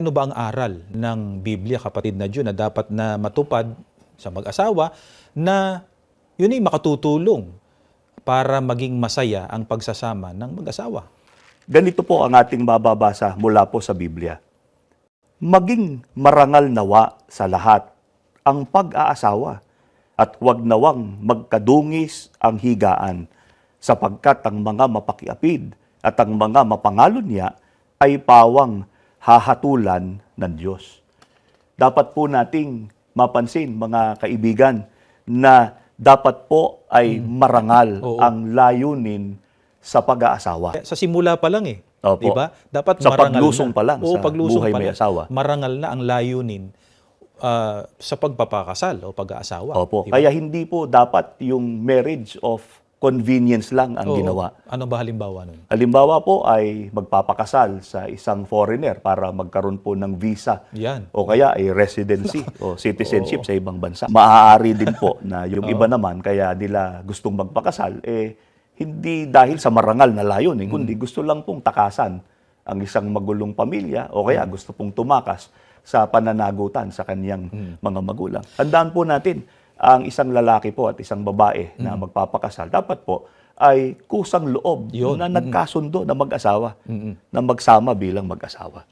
Ano ba ang aral ng Biblia, kapatid na Diyo, na dapat na matupad sa mag-asawa na yun ay makatutulong para maging masaya ang pagsasama ng mag-asawa? Ganito po ang ating mababasa mula po sa Biblia. Maging marangal nawa sa lahat ang pag-aasawa at huwag nawang magkadungis ang higaan, sapagkat ang mga mapakiapid at ang mga mapangalon niya ay pawang hahatulan ng Diyos. Dapat po nating mapansin, mga kaibigan, na dapat po ay marangal Oo. ang layunin sa pag-aasawa. Sa simula pa lang Opo. di ba? Dapat Sa marangal paglusong na. pa lang, Oo, sa paglusong buhay pa may lang, asawa. marangal na ang layunin sa pagpapakasal o pag-aasawa. Opo. Di ba? Kaya hindi po dapat yung marriage of convenience lang ang Oo. ginawa. Ano ba halimbawa nun? Halimbawa po ay magpapakasal sa isang foreigner para magkaroon po ng visa. Yan. O kaya ay residency o citizenship sa ibang bansa. Maaari din po na yung iba naman kaya nila gustong magpakasal, hindi dahil sa marangal na layunin, kundi gusto lang pong takasan ang isang magulong pamilya o kaya gusto pong tumakas sa pananagutan sa kaniyang mga magulang. Tandaan po natin, ang isang lalaki po at isang babae na magpapakasal, dapat po ay kusang loob Yun. na nagkasundo na mag-asawa, na magsama bilang mag-asawa.